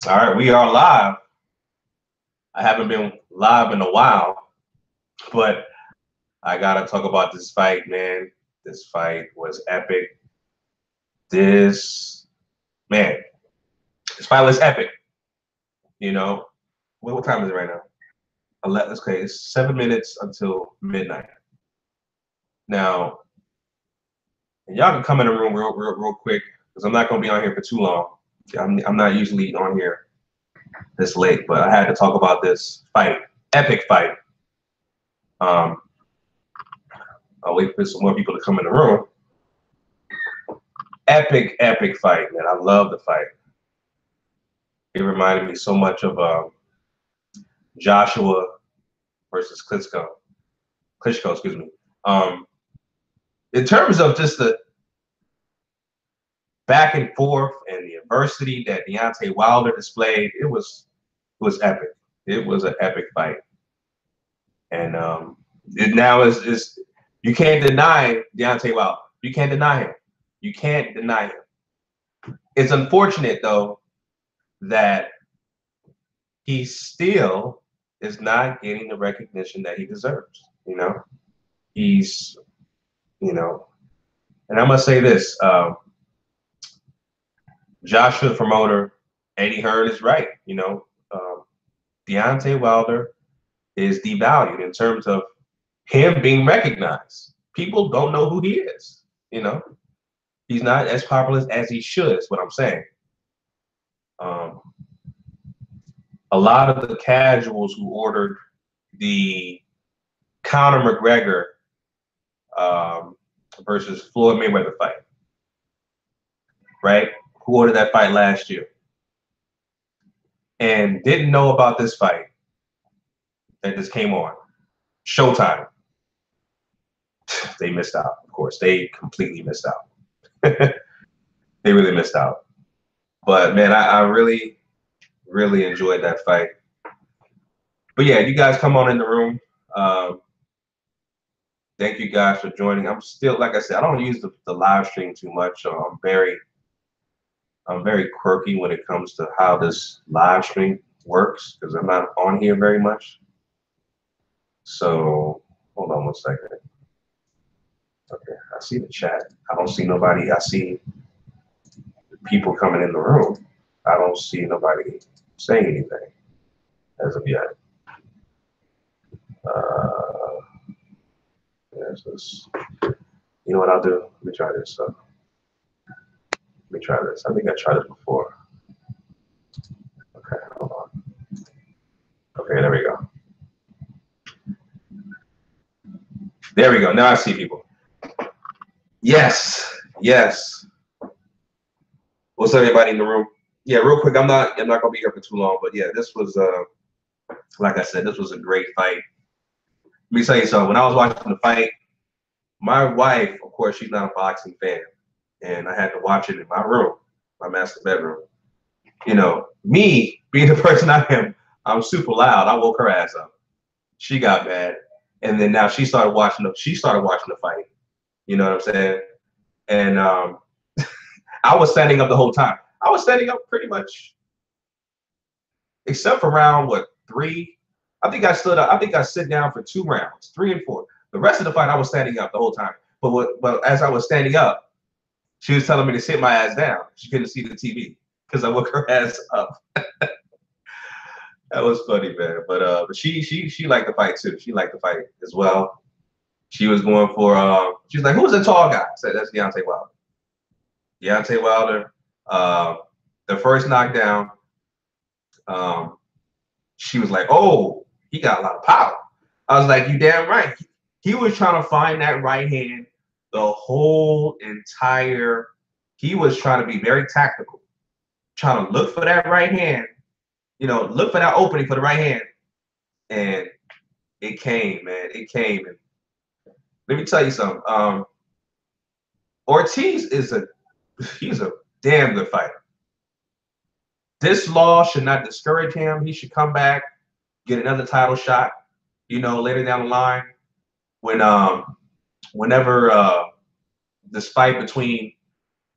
All right, we are live. I haven't been live in a while, but I gotta talk about this fight, man. This fight was epic. This man, this fight was epic. You know, what time is it right now? 11. Okay, it's 7 minutes until midnight. Now, and y'all can come in the room real quick because I'm not gonna be on here for too long. I'm not usually on here this late, but I had to talk about this fight, epic fight. I'll wait for some more people to come in the room. Epic fight, man. I love the fight. It reminded me so much of Joshua versus Klitschko, excuse me. In terms of just the back and forth and the adversity that Deontay Wilder displayed, it was epic. It was an epic fight, and it now is you can't deny Deontay Wilder. You can't deny him. You can't deny him. It's unfortunate though that he still is not getting the recognition that he deserves. You know, he's, you know, and I must say this, Joshua promoter Eddie Hearn is right. You know, Deontay Wilder is devalued in terms of him being recognized. People don't know who he is. You know, he's not as popular as he should, is what I'm saying. A lot of the casuals who ordered the Conor McGregor versus Floyd Mayweather fight, right? Who ordered that fight last year and didn't know about this fight that just came on Showtime. They missed out, of course. They completely missed out. They really missed out. But man, I really enjoyed that fight. But yeah, you guys come on in the room. Thank you guys for joining. I'm still, like I said, I don't use the live stream too much. So I'm very quirky when it comes to how this live stream works because I'm not on here very much. So hold on one second. Okay, I see the chat. I don't see nobody. I see people coming in the room. I don't see nobody saying anything as of yet. There's this. You know what I'll do? Let me try this. Let me try this. I think I tried this before. Okay, hold on. Okay, there we go. There we go. Now I see people. Yes. What's up, everybody in the room? Yeah, real quick. I'm not gonna be here for too long, but yeah, this was like I said, this was a great fight. Let me tell you something. When I was watching the fight, my wife, of course, she's not a boxing fan, and I had to watch it in my room, my master bedroom. You know, me being the person I am, I'm super loud. I woke her ass up. She got mad, and then now she started watching the fight. You know what I'm saying? And I was standing up the whole time. I was standing up pretty much, except for round what 3. I think I stood up. I think I sit down for 2 rounds, 3 and 4. The rest of the fight, I was standing up the whole time. But as I was standing up, she was telling me to sit my ass down. She couldn't see the TV because I woke her ass up. That was funny, man. But she liked the fight too. She liked the fight as well. She was going for she's like, who's the tall guy? I said, that's Deontay Wilder. Deontay Wilder. The first knockdown, she was like, oh, he got a lot of power. I was like, you damn right. He was trying to find that right hand the whole entire. He was trying to be very tactical, trying to look for that right hand, you know, look for that opening for the right hand. And it came, man. It came. And let me tell you something. Ortiz he's a damn good fighter. This loss should not discourage him. He should come back, get another title shot, you know, later down the line. Whenever this fight between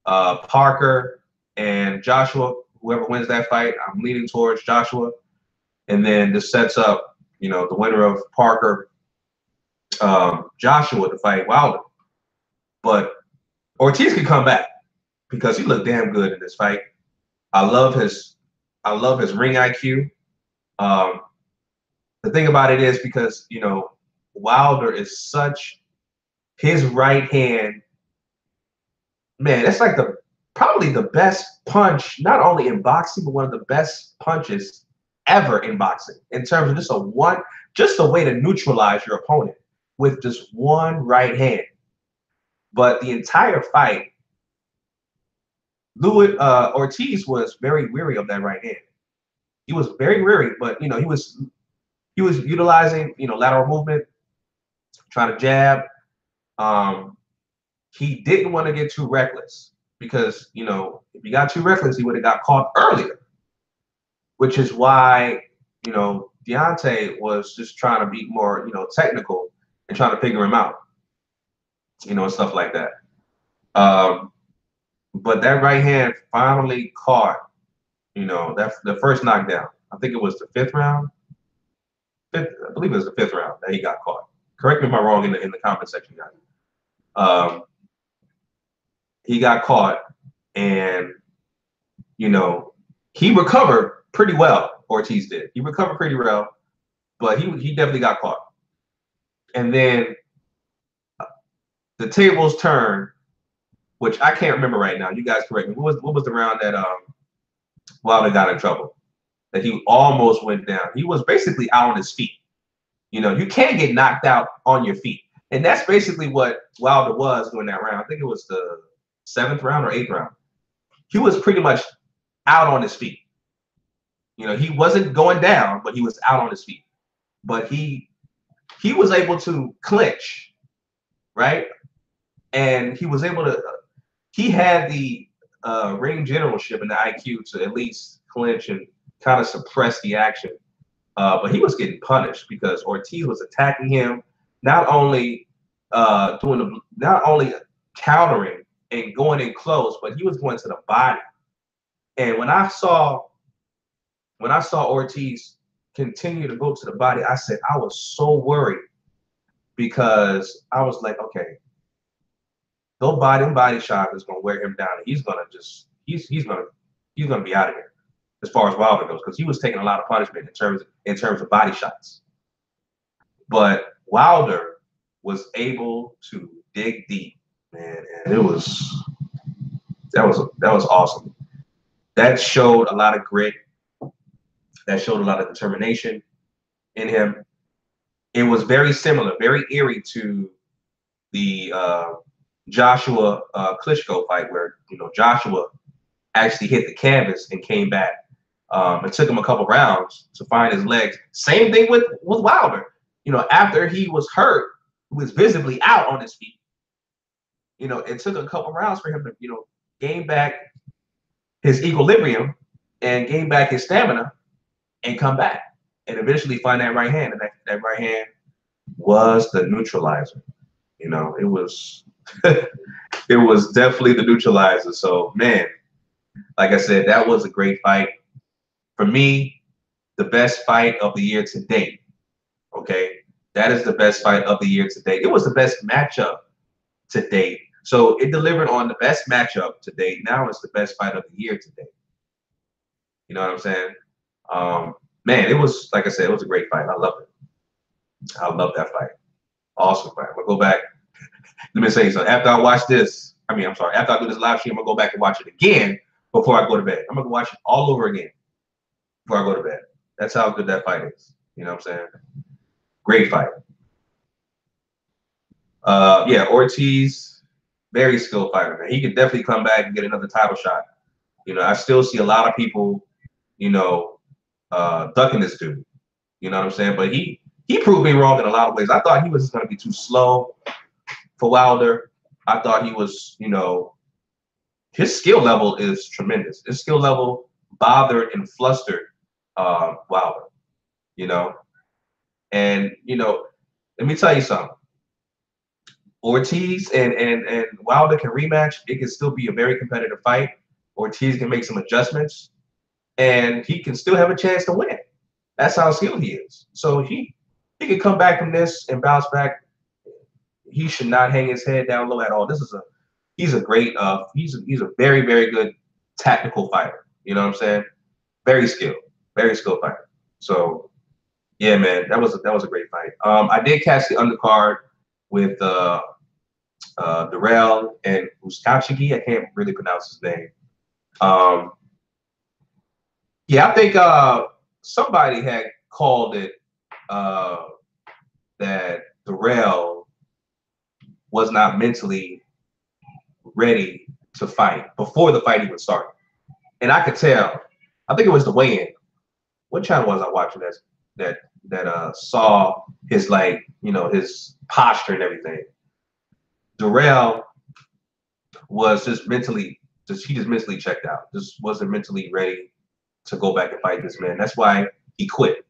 Parker and Joshua, whoever wins that fight, I'm leaning towards Joshua. And then this sets up, you know, the winner of Parker, Joshua to fight Wilder. But Ortiz could come back because he looked damn good in this fight. I love his ring IQ. The thing about it is because, you know, Wilder is such, his right hand, man, that's like probably the best punch, not only in boxing, but one of the best punches ever in boxing in terms of just a way to neutralize your opponent with just one right hand. But the entire fight, Luis Ortiz was very weary of that right hand. He was very weary, but you know, he was utilizing, you know, lateral movement, trying to jab. He didn't want to get too reckless because, you know, if he got too reckless, he would have got caught earlier, which is why, you know, Deontay was just trying to be more, you know, technical and trying to figure him out, you know, and stuff like that. But that right hand finally caught, you know, that's the first knockdown. I think it was the fifth round. I believe it was the fifth round that he got caught. Correct me if I'm wrong in the comment section, guys. He got caught, and you know, he recovered pretty well. Ortiz did. He recovered pretty well, but he definitely got caught. And then the tables turned, which I can't remember right now. You guys correct me. What was the round that Wilder got in trouble? That he almost went down. He was basically out on his feet. You know, you can't get knocked out on your feet. And that's basically what Wilder was during that round. I think it was the 7th round or 8th round. He was pretty much out on his feet. You know, he wasn't going down, but he was out on his feet. But he was able to clinch, right? And he was able to, he had the ring generalship and the IQ to at least clinch and kind of suppress the action. But he was getting punished because Ortiz was attacking him, not only countering and going in close, but he was going to the body. And when I saw Ortiz continue to go to the body, I said I was so worried because I was like, okay, those body shot is gonna wear him down. And he's gonna be out of here as far as Wilder goes, because he was taking a lot of punishment in terms of body shots. But Wilder was able to dig deep, man, and that was awesome. That showed a lot of grit. That showed a lot of determination in him. It was very similar, very eerie to the Joshua Klitschko fight, where, you know, Joshua actually hit the canvas and came back. It took him a couple rounds to find his legs. Same thing with Wilder. You know, after he was hurt, he was visibly out on his feet. You know, it took a couple rounds for him to, you know, gain back his equilibrium and gain back his stamina and come back and eventually find that right hand. And that right hand was the neutralizer. You know, it was it was definitely the neutralizer. So, man, like I said, that was a great fight. For me, the best fight of the year to date. Okay, that is the best fight of the year to date. It was the best matchup to date. So it delivered on the best matchup to date. Now it's the best fight of the year to date. You know what I'm saying? Man, it was, like I said, it was a great fight. I loved it. I love that fight. Awesome fight. I'm gonna go back. Let me say something. After I watch this, after I do this live stream, I'm gonna go back and watch it again before I go to bed. I'm gonna watch it all over again before I go to bed. That's how good that fight is. You know what I'm saying? Great fight. Yeah, Ortiz, very skilled fighter, man. He could definitely come back and get another title shot. You know, I still see a lot of people, you know, ducking this dude. You know what I'm saying? But he proved me wrong in a lot of ways. I thought he was just going to be too slow for Wilder. I thought he was, you know, his skill level is tremendous. His skill level bothered and flustered Wilder, you know. And, you know, let me tell you something. Ortiz and Wilder can rematch. It can still be a very competitive fight. Ortiz can make some adjustments. and he can still have a chance to win. That's how skilled he is. So he can come back from this and bounce back. He should not hang his head down low at all. He's a great he's a very, very good tactical fighter. You know what I'm saying? Very skilled fighter. So yeah, man, that was a great fight. I did catch the undercard with Dirrell and Uzcategui. I can't really pronounce his name. Yeah, I think somebody had called it that Dirrell was not mentally ready to fight before the fight even started. And I could tell. I think it was the weigh-in. What channel was I watching that saw his, like, you know, his posture and everything? Dirrell was just mentally checked out. Just wasn't mentally ready to go back and fight this man. That's why he quit.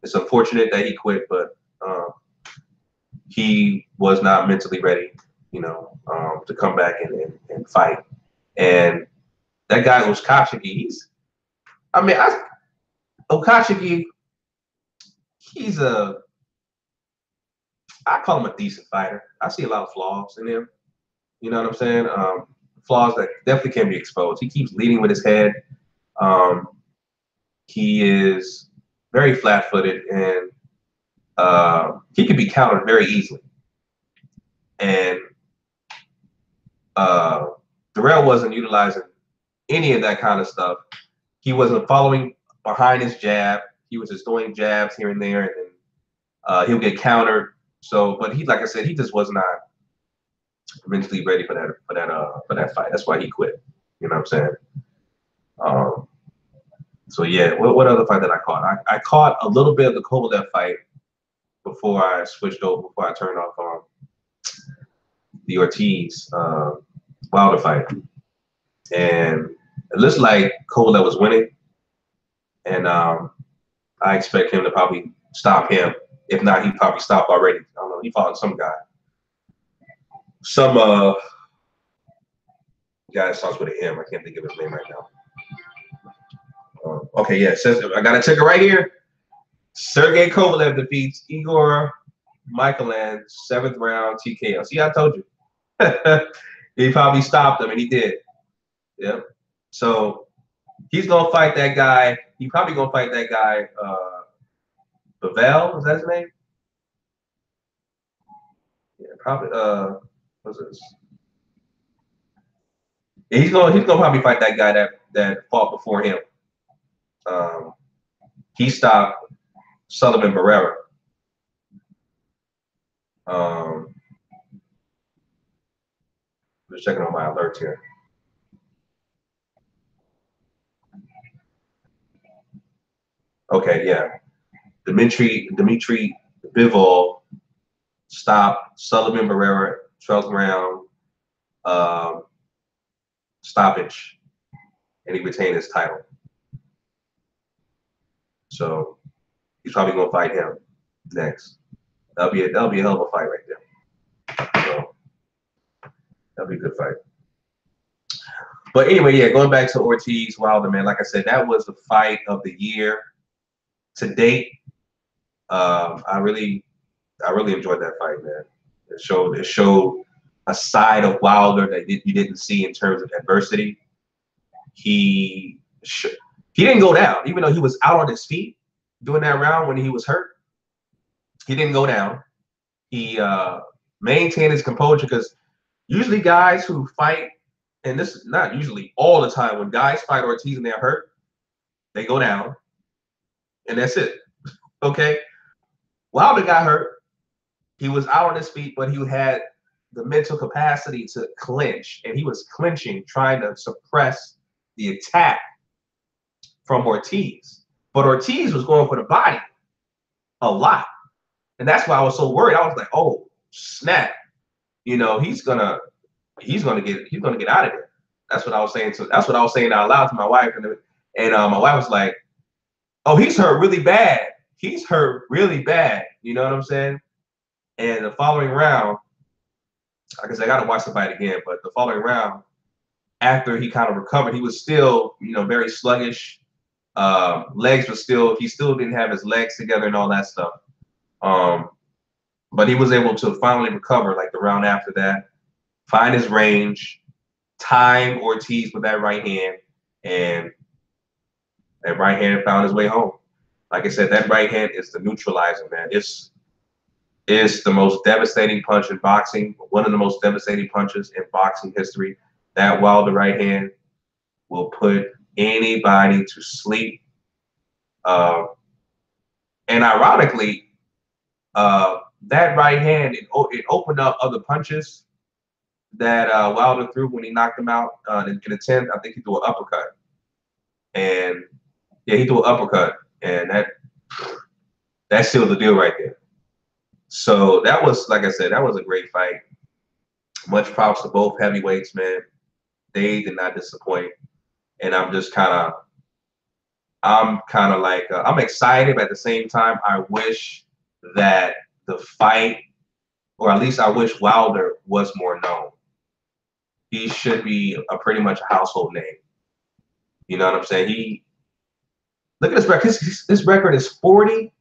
It's unfortunate that he quit, but he was not mentally ready, you know, to come back and fight. And that guy Uzcategui, Uzcategui, I call him a decent fighter. I see a lot of flaws in him. You know what I'm saying? Flaws that definitely can be exposed. He keeps leading with his head. He is very flat-footed, and he can be countered very easily. And Dirrell wasn't utilizing any of that kind of stuff. He wasn't following behind his jab. He was just throwing jabs here and there, and then he'll get countered. So, but he, like I said, he just was not mentally ready for that fight. That's why he quit. You know what I'm saying? So yeah, what other fight that I caught? I caught a little bit of the Kovalev fight before I switched over, before I turned off the Ortiz Wilder fight, and it looks like Kovalev was winning, and I expect him to probably stop him. If not, he probably stopped already. I don't know. He fought some guy. Some guy that starts with an M. I can't think of his name right now. Okay, yeah, it says I got a ticker right here. Sergey Kovalev defeats Igor Michaelan, 7th round TKO. See, I told you. He probably stopped him, and he did. Yeah. So he's gonna fight that guy. He probably gonna fight that guy. Bivol, is that his name? Yeah, probably. What's this? Yeah, he's gonna probably fight that guy that fought before him. He stopped Sullivan Barrera. Just checking on my alerts here. Okay, yeah. Dimitri Bivol stopped Sullivan Barrera, 12th round stoppage, and he retained his title. So he's probably gonna fight him next. That'll be a hell of a fight right there. So that'll be a good fight. But anyway, yeah, going back to Ortiz Wilder, man, like I said, that was the fight of the year to date. I really enjoyed that fight, man. It showed a side of Wilder that you didn't see in terms of adversity. He didn't go down, even though he was out on his feet during that round when he was hurt. He didn't go down. He maintained his composure, because usually guys who fight, and this is not usually all the time, when guys fight Ortiz and they're hurt, they go down, and that's it. Okay? Wilder got hurt. He was out on his feet, but he had the mental capacity to clinch, and he was clinching, trying to suppress the attack from Ortiz. But Ortiz was going for the body a lot. And that's why I was so worried. I was like, oh, snap. You know, he's gonna get out of there. That's what I was saying. So that's what I was saying out loud to my wife. And my wife was like, oh, he's hurt really bad. He's hurt really bad. You know what I'm saying? And the following round, like I said, I got to watch the fight again, but the following round, after he kind of recovered, he was still, you know, very sluggish. Legs was still, he still didn't have his legs together and all that stuff. But he was able to finally recover like the round after that, find his range, time Ortiz with that right hand, and that right hand found his way home. Like I said, that right hand is the neutralizer, man. It's the most devastating punch in boxing, one of the most devastating punches in boxing history. That Wilder right hand will put anybody to sleep. And ironically, that right hand, it opened up other punches that Wilder threw when he knocked him out in the 10th. I think he threw an uppercut. And yeah, he threw an uppercut. And that sealed the deal right there. So that was, like I said, that was a great fight. Much props to both heavyweights, man. They did not disappoint. And I'm kind of like, I'm excited, but at the same time, I wish that the fight, or at least I wish Wilder was more known. He should be pretty much a household name. You know what I'm saying? Look at his record. His record is 40.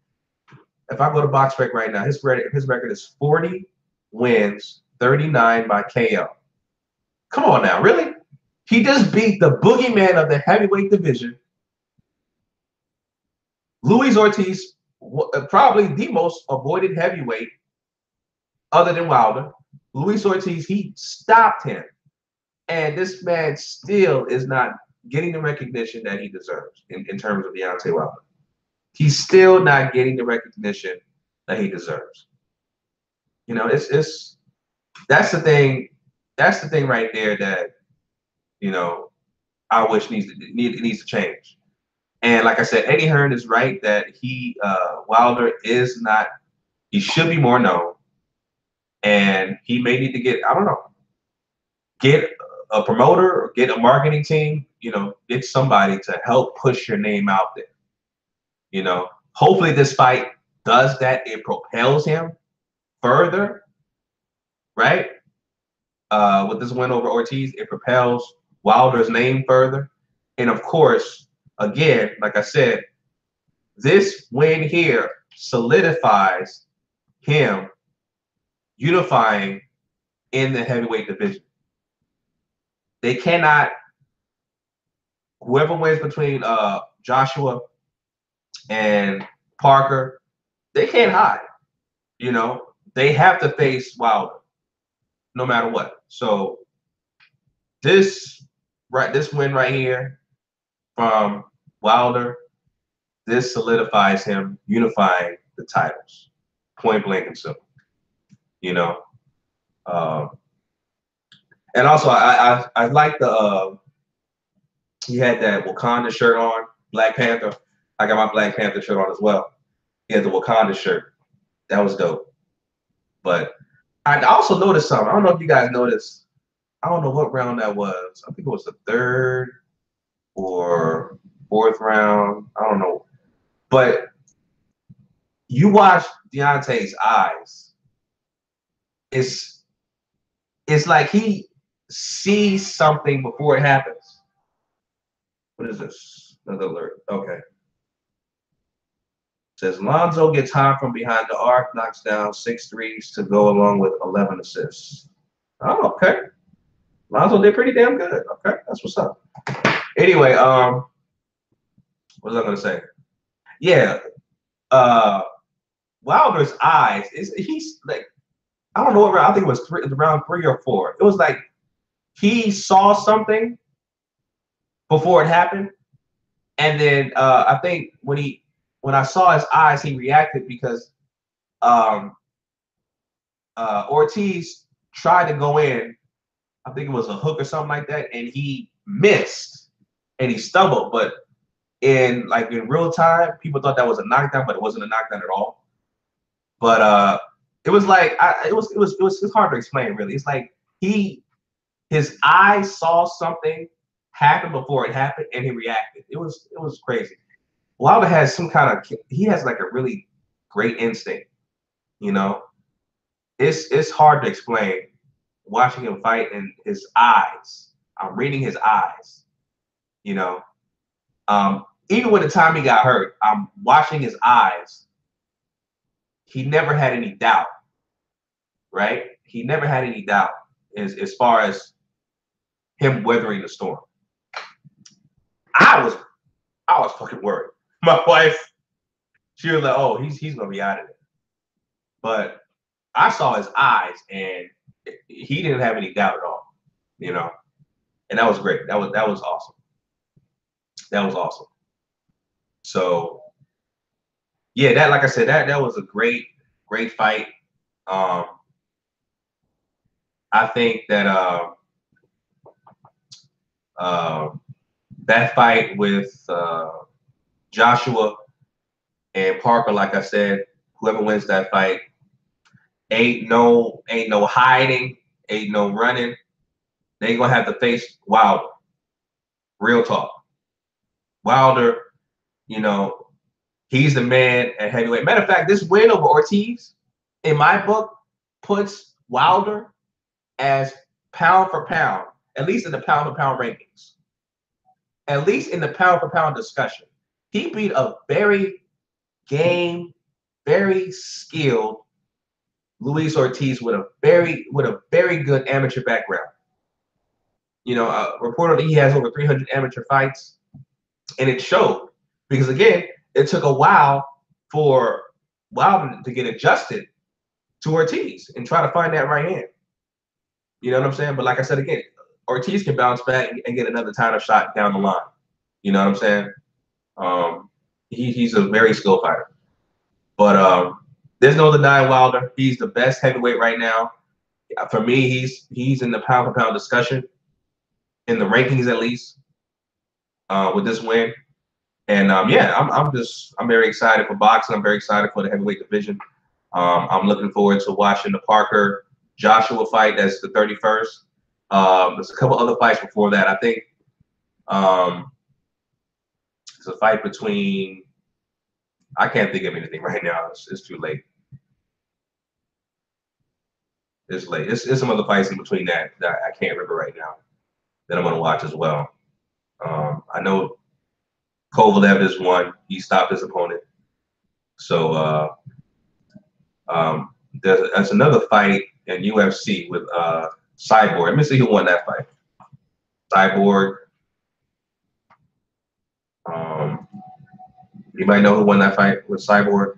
If I go to BoxRec right now, his record is 40 wins, 39 by KO. Come on now, really? He just beat the boogeyman of the heavyweight division, Luis Ortiz, probably the most avoided heavyweight other than Wilder. Luis Ortiz, he stopped him. And this man still is not getting the recognition that he deserves in terms of Deontay Wilder. He's still not getting the recognition that he deserves. You know, that's the thing. That's the thing right there that, you know, I wish needs to change. And like I said, Eddie Hearn is right that Wilder is not. He should be more known, and he may need to get, I don't know, get a promoter or get a marketing team. You know, get somebody to help push your name out there. You know, hopefully this fight does that. It propels him further, right? With this win over Ortiz, it propels Wilder's name further. And of course, again, like I said, this win here solidifies him unifying in the heavyweight division. They cannot, whoever wins between Joshua and Parker, they can't hide. You know, they have to face Wilder no matter what. So this win right here from Wilder, this solidifies him unifying the titles, point blank and simple. You know, and also I like the he had that Wakanda shirt on, Black Panther. I got my Black Panther shirt on as well. He had the Wakanda shirt. That was dope. But I also noticed something. I don't know if you guys noticed. I don't know what round that was. I think it was the 3rd or 4th round. I don't know. But you watch Deontay's eyes. It's like he sees something before it happens. What is this? Another alert. Okay. Says Lonzo gets hot from behind the arc, knocks down 6 threes to go along with 11 assists. Oh, okay. Lonzo did pretty damn good. Okay, that's what's up. Anyway, what was I gonna say? Yeah, Wilder's eyes he's like, I don't know what round. I think it was round 3 or 4. It was like he saw something before it happened, and then I think when I saw his eyes, he reacted because Ortiz tried to go in. I think it was a hook or something like that, and he missed and he stumbled. But in real time, people thought that was a knockdown, but it wasn't a knockdown at all. But it was like it was hard to explain, really. It's like his eyes saw something happen before it happened, and he reacted. It was crazy. Wilder has he has like a really great instinct, you know. It's hard to explain watching him fight in his eyes. I'm reading his eyes, you know. even when the time he got hurt, I'm watching his eyes. He never had any doubt, right? He never had any doubt as far as him weathering the storm. I was fucking worried. My wife, she was like, "Oh, he's gonna be out of it," but I saw his eyes, and he didn't have any doubt at all, you know, and that was great. That was awesome. That was awesome. So yeah, that, like I said, that was a great fight. I think that that fight with Joshua and Parker, like I said, whoever wins that fight, ain't no hiding, ain't no running. They ain't gonna have to face Wilder. Real talk. Wilder, you know, he's the man at heavyweight. Matter of fact, this win over Ortiz, in my book, puts Wilder as pound for pound, at least in the pound for pound rankings, at least in the pound for pound discussion. He beat a very game, very skilled Luis Ortiz with a very good amateur background. You know, reportedly he has over 300 amateur fights, and it showed because again, it took a while for Wilder to get adjusted to Ortiz and try to find that right hand. You know what I'm saying? But like I said again, Ortiz can bounce back and get another title shot down the line. You know what I'm saying? He's a very skilled fighter. But there's no denying Wilder. He's the best heavyweight right now. For me, he's in the pound for pound discussion, in the rankings at least, with this win. And yeah, I'm very excited for boxing. I'm very excited for the heavyweight division. I'm looking forward to watching the Parker Joshua fight. That's the 31st. There's a couple other fights before that. I think it's a fight between. I can't think of anything right now. It's too late. It's late. It's some other fights in between that I can't remember right now that I'm gonna watch as well. I know Kovalev is one. He stopped his opponent. So there's another fight in UFC with Cyborg. Let me see who won that fight. Cyborg. You might know who won that fight with Cyborg.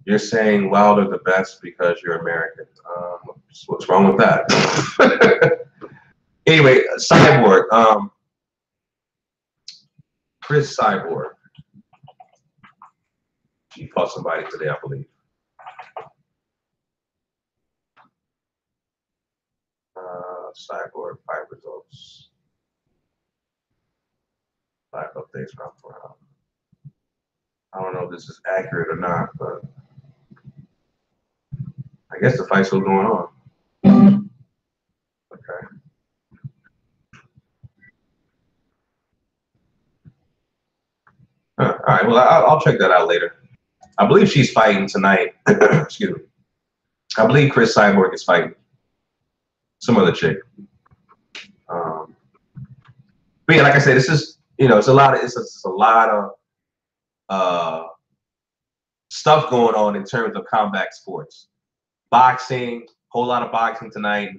You're saying Wilder the best because you're American. What's wrong with that? Anyway, Cyborg. Chris Cyborg. He fought somebody today, I believe. Cyborg fight results. Five updates round for round. I don't know if this is accurate or not, but I guess the fight's still going on. Okay. All right. Well, I'll check that out later. I believe she's fighting tonight. Excuse me. I believe Chris Cyborg is fighting some other chick. But yeah, like I said, this is it's a lot of stuff going on in terms of combat sports. Boxing, whole lot of boxing tonight.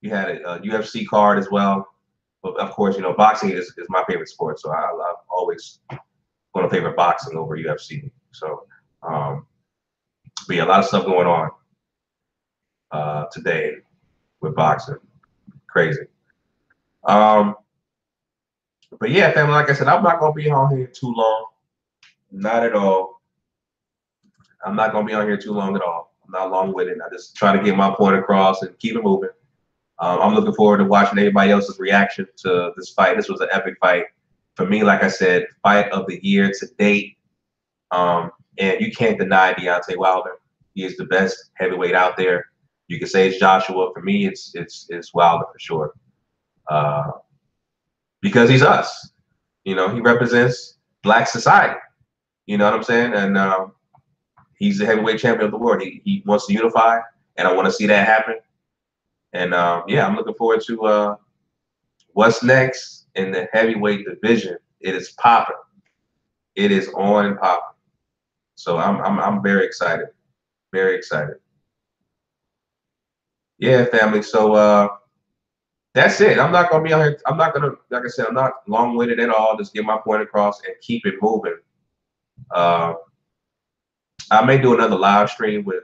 You had a UFC card as well. But of course, boxing is my favorite sport, so I'm always going to favor boxing over UFC. So, but yeah, a lot of stuff going on today with boxing. Crazy. But yeah, family, like I said, I'm not going to be on here too long. Not at all. I'm not going to be on here too long at all. I'm not long-winded. I just try to get my point across and keep it moving. I'm looking forward to watching everybody else's reaction to this fight. This was an epic fight. For me, like I said, fight of the year to date. And you can't deny Deontay Wilder. He is the best heavyweight out there. You can say it's Joshua. For me, it's Wilder for sure. Because he's us. He represents Black society. You know what I'm saying? And he's the heavyweight champion of the world. He wants to unify, and I want to see that happen. And yeah, I'm looking forward to what's next in the heavyweight division. It is popping. It is on and popping. So I'm very excited. Very excited. Yeah, family. So that's it. I'm not gonna be on here. I'm not gonna, like I said, I'm not long-winded at all. Just get my point across and keep it moving. I may do another live stream with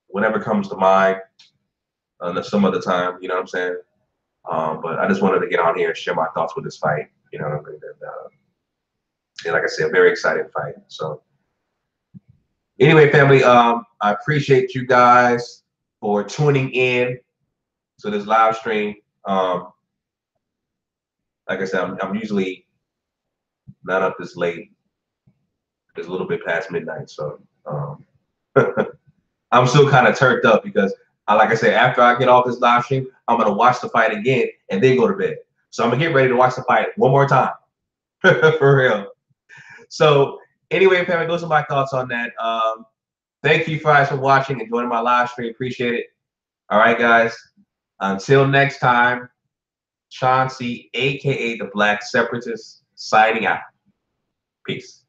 whatever comes to mind some other time. You know what I'm saying? But I just wanted to get on here and share my thoughts with this fight. You know what I mean? And like I said, very exciting fight. So anyway, family, I appreciate you guys for tuning in to this live stream. Like I said, I'm usually not up this late. It's a little bit past midnight, so I'm still kind of turned up because, like I said, after I get off this live stream, I'm gonna watch the fight again and then go to bed. So I'm gonna get ready to watch the fight one more time, for real. So anyway, family, those are my thoughts on that. Thank you guys for watching and joining my live stream. Appreciate it. All right, guys. Until next time, Chauncey, aka the Black Separatist, signing out. Peace.